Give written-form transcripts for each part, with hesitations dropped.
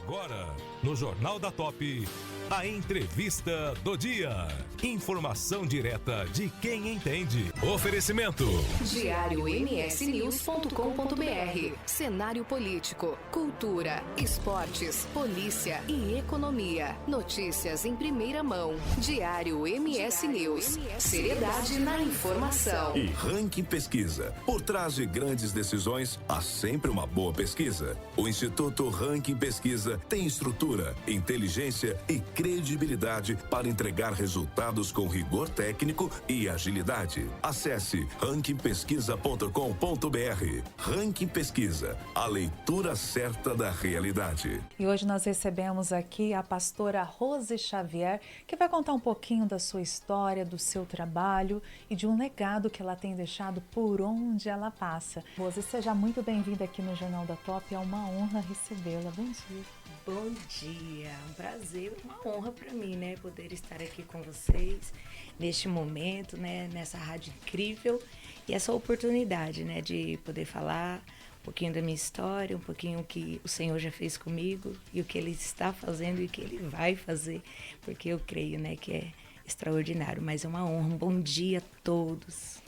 Agora, no Jornal da Top, a entrevista do dia. Informação direta de quem entende. Oferecimento. diariomsnews.com.br. Cenário político, cultura, esportes, polícia e economia. Notícias em primeira mão. Diário MS News. Seriedade na informação. E Ranking Pesquisa. Por trás de grandes decisões, há sempre uma boa pesquisa. O Instituto Ranking Pesquisa tem estrutura, inteligência e credibilidade para entregar resultados com rigor técnico e agilidade. Acesse rankingpesquisa.com.br. Ranking Pesquisa, a leitura certa da realidade. E hoje nós recebemos aqui a pastora Rose Xavier, que vai contar um pouquinho da sua história, do seu trabalho e de um legado que ela tem deixado por onde ela passa. Rose, seja muito bem-vinda aqui no Jornal da Top, é uma honra recebê-la. Bom dia. Bom dia, um prazer, uma honra para mim, né, poder estar aqui com vocês neste momento, né, nessa rádio incrível e essa oportunidade, né, de poder falar um pouquinho da minha história, um pouquinho o que o Senhor já fez comigo e o que Ele está fazendo e o que Ele vai fazer, porque eu creio, né, que é extraordinário, mas é uma honra, um bom dia a todos.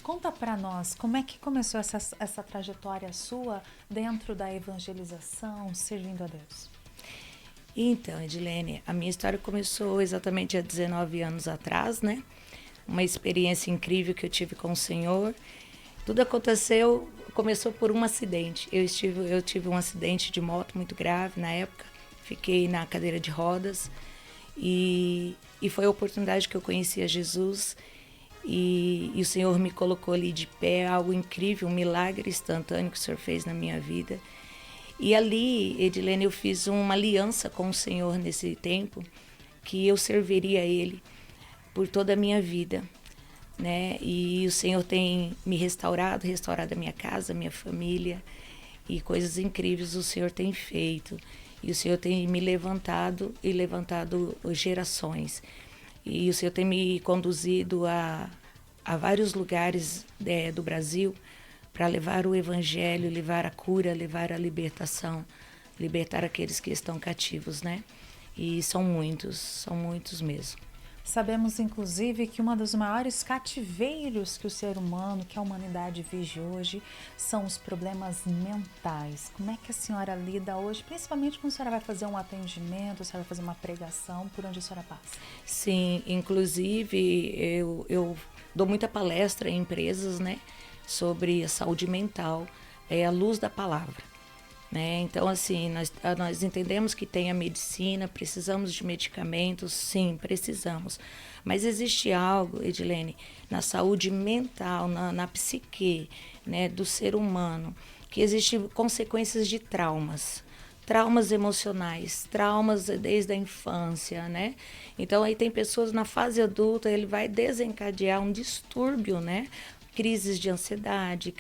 Conta para nós como é que começou essa trajetória sua dentro da evangelização, servindo a Deus. Então, Edilene, a minha história começou exatamente há 19 anos atrás, né? Uma experiência incrível que eu tive com o Senhor. Tudo começou por um acidente. Eu tive um acidente de moto muito grave na época. Fiquei na cadeira de rodas e foi a oportunidade que eu conheci a Jesus e o Senhor me colocou ali de pé, algo incrível, um milagre instantâneo que o Senhor fez na minha vida. E ali, Edilene, eu fiz uma aliança com o Senhor nesse tempo, que eu serviria a Ele por toda a minha vida, né? E o Senhor tem me restaurado a minha casa, a minha família, e coisas incríveis o Senhor tem feito. E o Senhor tem me levantado e levantado gerações. E o Senhor tem me conduzido a vários lugares do Brasil, para levar o evangelho, levar a cura, levar a libertação, libertar aqueles que estão cativos, né? E são muitos mesmo. Sabemos, inclusive, que um dos maiores cativeiros que o ser humano, que a humanidade vive hoje, são os problemas mentais. Como é que a senhora lida hoje, principalmente quando a senhora vai fazer um atendimento, a senhora vai fazer uma pregação, por onde a senhora passa? Sim, inclusive eu dou muita palestra em empresas, né? Sobre a saúde mental, a luz da palavra, né? Então, assim, nós entendemos que tem a medicina, precisamos de medicamentos, sim, precisamos. Mas existe algo, Edilene, na saúde mental, na psique, né, do ser humano, que existem consequências de traumas emocionais, traumas desde a infância, né? Então, aí tem pessoas na fase adulta, ele vai desencadear um distúrbio, né? Crises de ansiedade,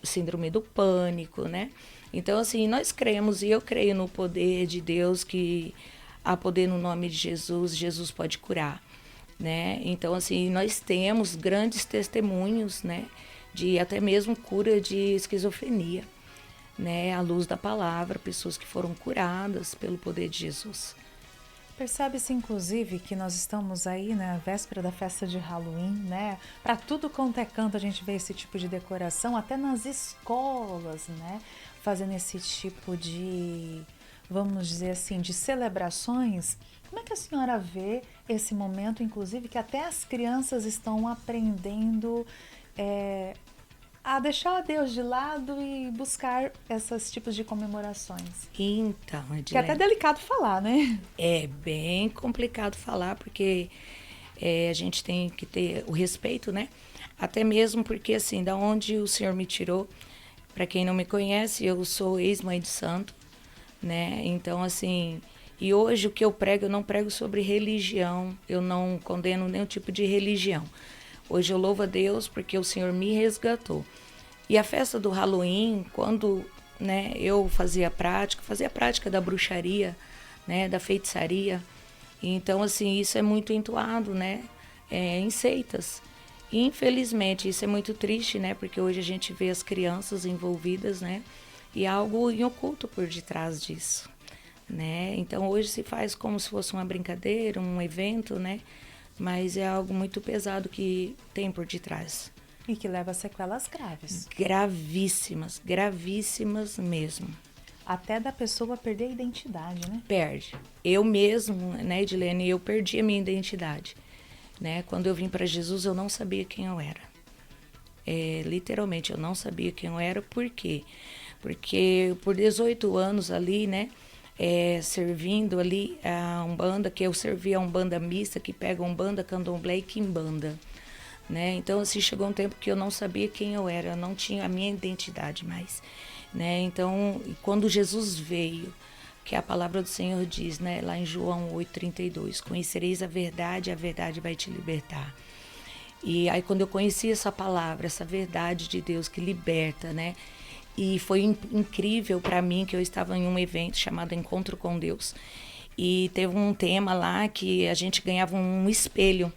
síndrome do pânico, né? Então, assim, nós cremos, e eu creio no poder de Deus, que há poder no nome de Jesus, Jesus pode curar, né? Então, assim, nós temos grandes testemunhos, né? De até mesmo cura de esquizofrenia, né? À luz da palavra, pessoas que foram curadas pelo poder de Jesus. Percebe-se, inclusive, que nós estamos aí na véspera da festa de Halloween, né? Para tudo quanto é canto a gente vê esse tipo de decoração, até nas escolas, né? Fazendo esse tipo de, vamos dizer assim, de celebrações. Como é que a senhora vê esse momento, inclusive, que até as crianças estão aprendendo a deixar Deus de lado e buscar esses tipos de comemorações? Então, Edilene, que é até delicado falar, né? É bem complicado falar, porque a gente tem que ter o respeito, né? Até mesmo porque, assim, da onde o Senhor me tirou, para quem não me conhece, eu sou ex-mãe de santo, né? Então, assim, e hoje o que eu não prego sobre religião, eu não condeno nenhum tipo de religião. Hoje eu louvo a Deus porque o Senhor me resgatou. E a festa do Halloween, quando, né, eu fazia a prática da bruxaria, né, da feitiçaria. Então, assim, isso é muito entoado, né, em seitas. E, infelizmente, isso é muito triste, né, porque hoje a gente vê as crianças envolvidas, né, e algo em oculto por detrás disso, né? Então hoje se faz como se fosse uma brincadeira, um evento, né? Mas é algo muito pesado que tem por detrás. E que leva a sequelas graves. Gravíssimas, gravíssimas mesmo. Até da pessoa perder a identidade, né? Perde. Eu mesmo, né, Edilene, eu perdi a minha identidade, né? Quando eu vim para Jesus, eu não sabia quem eu era. Literalmente, eu não sabia quem eu era. Por quê? Porque por 18 anos ali, né, servindo ali a Umbanda, que eu servia a Umbanda mista, que pega Umbanda, Candomblé e Quimbanda, né? Então, assim, chegou um tempo que eu não sabia quem eu era, eu não tinha a minha identidade mais, né? Então, quando Jesus veio, que a palavra do Senhor diz, né, lá em João 8,32, conhecereis a verdade vai te libertar. E aí, quando eu conheci essa palavra, essa verdade de Deus que liberta, né? E foi incrível para mim que eu estava em um evento chamado Encontro com Deus. E teve um tema lá que a gente ganhava um espelho.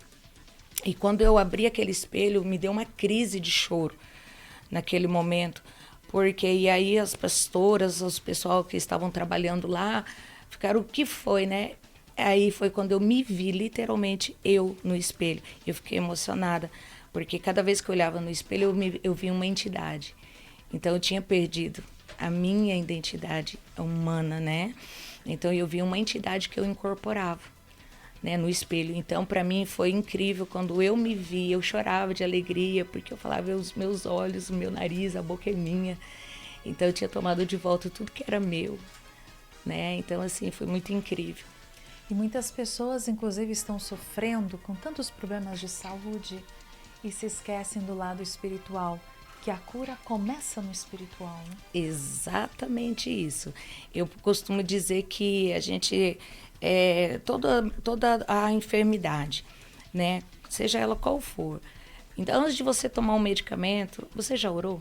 E quando eu abri aquele espelho, me deu uma crise de choro naquele momento. Porque e aí as pastoras, os pessoal que estavam trabalhando lá, ficaram, o que foi, né? Aí foi quando eu me vi, literalmente, eu no espelho. Eu fiquei emocionada, porque cada vez que eu olhava no espelho, eu via uma entidade. Então, eu tinha perdido a minha identidade humana, né? Então, eu vi uma entidade que eu incorporava, né, no espelho. Então, para mim, foi incrível. Quando eu me vi, eu chorava de alegria, porque eu falava, os meus olhos, o meu nariz, a boca é minha. Então, eu tinha tomado de volta tudo que era meu, né? Então, assim, foi muito incrível. E muitas pessoas, inclusive, estão sofrendo com tantos problemas de saúde e se esquecem do lado espiritual, que a cura começa no espiritual, né? Exatamente isso. Eu costumo dizer que a gente, toda a enfermidade, né, seja ela qual for, então antes de você tomar um medicamento, você já orou?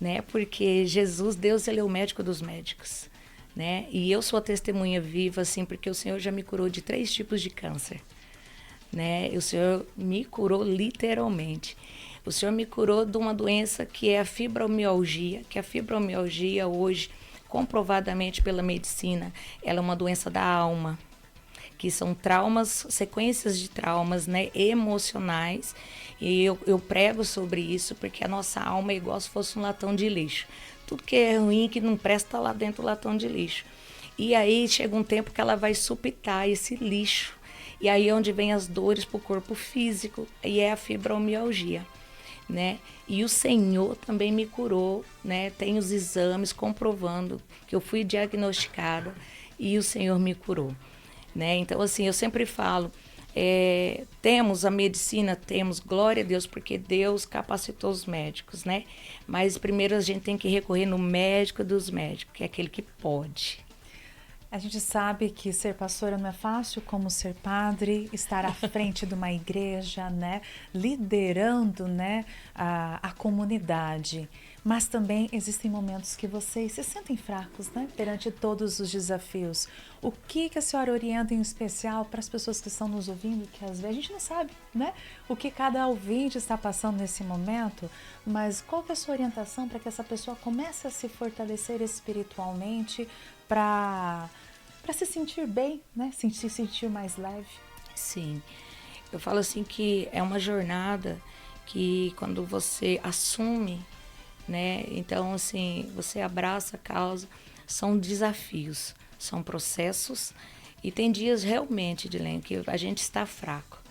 Né? Porque Jesus, Deus, ele é o médico dos médicos, né? E eu sou a testemunha viva, assim, porque o Senhor já me curou de 3 tipos de câncer, né? E o Senhor me curou literalmente. O Senhor me curou de uma doença que é a fibromialgia, que a fibromialgia hoje, comprovadamente pela medicina, ela é uma doença da alma, que são traumas, sequências de traumas, né, emocionais. E eu prego sobre isso porque a nossa alma é igual se fosse um latão de lixo. Tudo que é ruim, que não presta, está lá dentro do latão de lixo. E aí chega um tempo que ela vai supitar esse lixo. E aí é onde vem as dores para o corpo físico, e é a fibromialgia, né? E o Senhor também me curou, né? Tem os exames comprovando que eu fui diagnosticada e o Senhor me curou, né? Então, assim, eu sempre falo, temos a medicina, temos, glória a Deus, porque Deus capacitou os médicos, né? Mas primeiro a gente tem que recorrer no médico dos médicos, que é aquele que pode. A gente sabe que ser pastora não é fácil, como ser padre, estar à frente de uma igreja, né, liderando, né, a comunidade. Mas também existem momentos que vocês se sentem fracos, né, perante todos os desafios. O que a senhora orienta em especial para as pessoas que estão nos ouvindo, que às vezes a gente não sabe, né, o que cada ouvinte está passando nesse momento, mas qual que é a sua orientação para que essa pessoa comece a se fortalecer espiritualmente, para se sentir bem, né? Se sentir mais leve? Sim, eu falo assim que é uma jornada que quando você assume, né? Então, assim, você abraça a causa, são desafios, são processos, e tem dias realmente, Edilene, que a gente está fraco,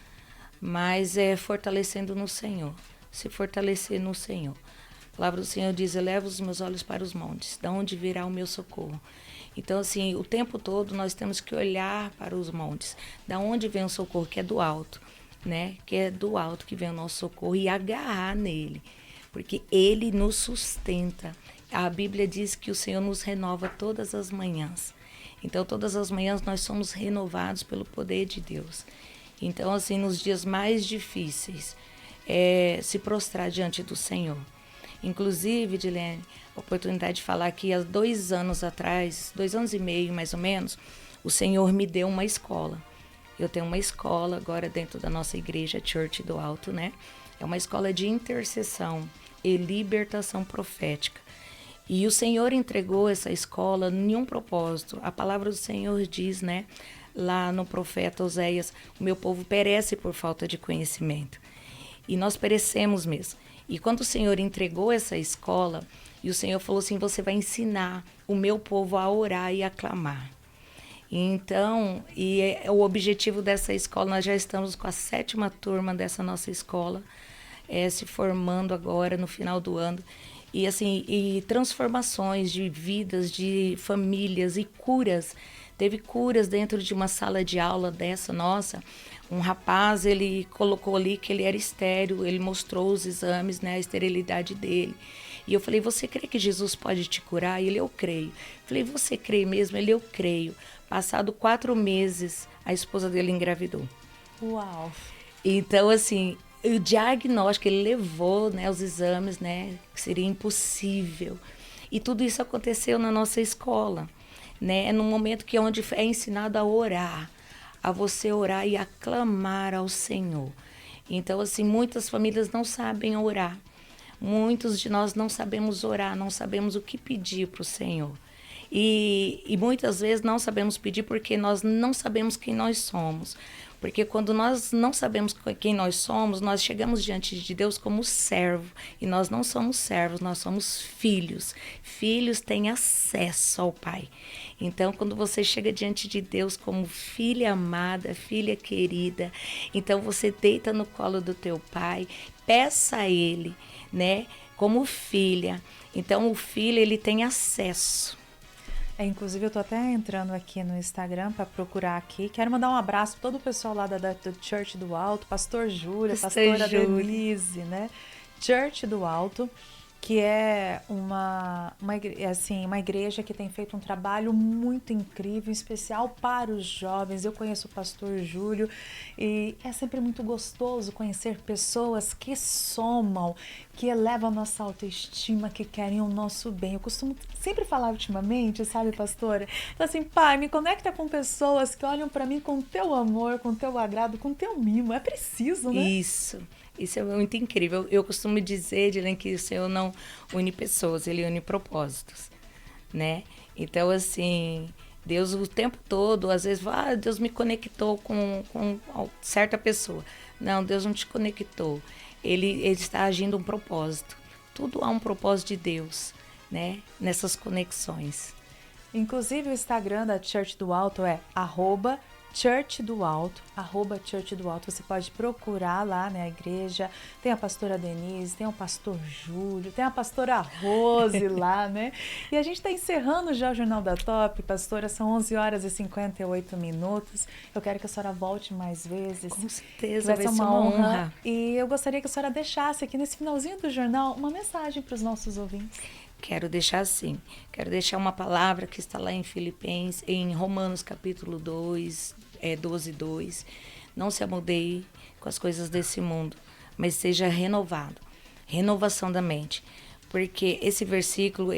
mas é fortalecendo no Senhor, se fortalecer no Senhor. A palavra do Senhor diz, eleva os meus olhos para os montes, de onde virá o meu socorro. Então, assim, o tempo todo nós temos que olhar para os montes. Da onde vem o socorro? Que é do alto, né? Que é do alto que vem o nosso socorro, e agarrar nele, porque ele nos sustenta. A Bíblia diz que o Senhor nos renova todas as manhãs. Então, todas as manhãs nós somos renovados pelo poder de Deus. Então, assim, nos dias mais difíceis, se prostrar diante do Senhor. Inclusive, Edilene, a oportunidade de falar que há 2 anos atrás, 2 anos e meio mais ou menos, o Senhor me deu uma escola. Eu tenho uma escola agora dentro da nossa igreja, Church do Alto, né? É uma escola de intercessão e libertação profética. E o Senhor entregou essa escola em um propósito. A palavra do Senhor diz, né, lá no profeta Oséias, o meu povo perece por falta de conhecimento. E nós perecemos mesmo. E quando o Senhor entregou essa escola, e o Senhor falou assim, você vai ensinar o meu povo a orar e a clamar. Então, o objetivo dessa escola, nós já estamos com a 7ª turma dessa nossa escola, se formando agora no final do ano. E assim, e transformações de vidas, de famílias e curas. Teve curas dentro de uma sala de aula dessa nossa. Um rapaz, ele colocou ali que ele era estéril, ele mostrou os exames, né, a esterilidade dele. E eu falei, você crê que Jesus pode te curar? E ele, eu creio. Falei, você crê mesmo? Ele, eu creio. Passado 4 meses, a esposa dele engravidou. Uau! Então, assim, o diagnóstico, ele levou, né, os exames, né, que seria impossível. E tudo isso aconteceu na nossa escola, né? É num momento que onde é ensinado a orar, a você orar e a clamar ao Senhor. Então, assim, muitas famílias não sabem orar. Muitos de nós não sabemos orar, não sabemos o que pedir para o Senhor. E muitas vezes não sabemos pedir porque nós não sabemos quem nós somos. Porque quando nós não sabemos quem nós somos, nós chegamos diante de Deus como servo. E nós não somos servos, nós somos filhos. Filhos têm acesso ao Pai. Então, quando você chega diante de Deus como filha amada, filha querida, então você deita no colo do teu Pai, peça a Ele, né, como filha. Então, o filho, ele tem acesso. Inclusive, eu tô até entrando aqui no Instagram para procurar aqui. Quero mandar um abraço para todo o pessoal lá da Church do Alto, Pastor Júlia, Pastora Denise, né? Church do Alto, que é uma igreja que tem feito um trabalho muito incrível, em especial para os jovens. Eu conheço o Pastor Júlio e é sempre muito gostoso conhecer pessoas que somam, que elevam a nossa autoestima, que querem o nosso bem. Eu costumo sempre falar ultimamente, sabe, pastora? Então, assim, Pai, me conecta com pessoas que olham para mim com teu amor, com teu agrado, com teu mimo. É preciso, né? Isso é muito incrível. Eu costumo dizer, Edilene, que o Senhor não une pessoas, Ele une propósitos, né? Então, assim, Deus o tempo todo, às vezes, Deus me conectou com certa pessoa. Não, Deus não te conectou. Ele está agindo um propósito. Tudo há um propósito de Deus, né? Nessas conexões. Inclusive, o Instagram da Church do Alto é @Church do Alto, @Church do Alto. Você pode procurar lá, né, a igreja. Tem a pastora Denise, tem o pastor Júlio, tem a pastora Rose lá, né? E a gente está encerrando já o Jornal da Top, pastora, são 11h58. Eu quero que a senhora volte mais vezes. Com certeza, vai ser uma honra. E eu gostaria que a senhora deixasse aqui nesse finalzinho do jornal uma mensagem para os nossos ouvintes. Quero deixar assim, quero deixar uma palavra que está lá em Filipenses, em Romanos capítulo 2, 12:2. Não se amoldei com as coisas desse mundo, mas seja renovado, renovação da mente. Porque esse versículo,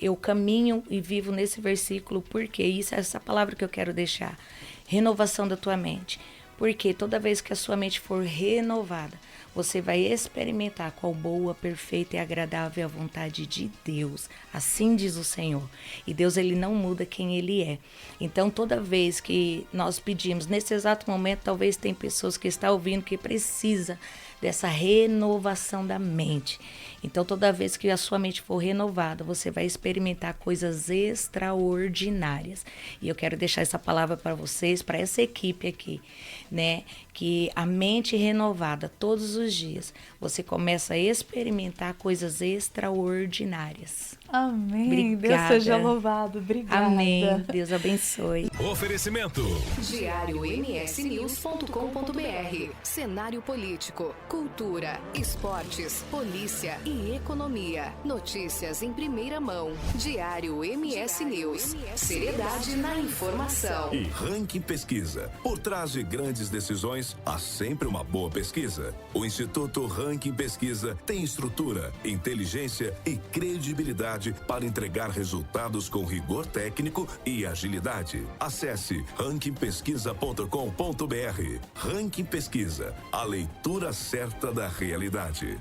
eu caminho e vivo nesse versículo, porque isso é essa palavra que eu quero deixar, renovação da tua mente. Porque toda vez que a sua mente for renovada, você vai experimentar qual boa, perfeita e agradável é a vontade de Deus. Assim diz o Senhor. E Deus, ele não muda quem ele é. Então, toda vez que nós pedimos, nesse exato momento, talvez tem pessoas que estão ouvindo que precisa dessa renovação da mente. Então, toda vez que a sua mente for renovada, você vai experimentar coisas extraordinárias. E eu quero deixar essa palavra para vocês, para essa equipe aqui, né? Que a mente renovada todos os dias, você começa a experimentar coisas extraordinárias. Amém. Obrigada. Deus seja louvado. Obrigada. Amém. Deus abençoe. Oferecimento. diariomsnews.com.br. Cenário político, cultura, esportes, polícia e economia. Notícias em primeira mão. Diário MS News. Seriedade na informação. E Ranking Pesquisa. Por trás de grandes decisões, há sempre uma boa pesquisa. O Instituto Ranking Pesquisa tem estrutura, inteligência e credibilidade para entregar resultados com rigor técnico e agilidade. Acesse rankingpesquisa.com.br. Ranking Pesquisa, a leitura certa da realidade.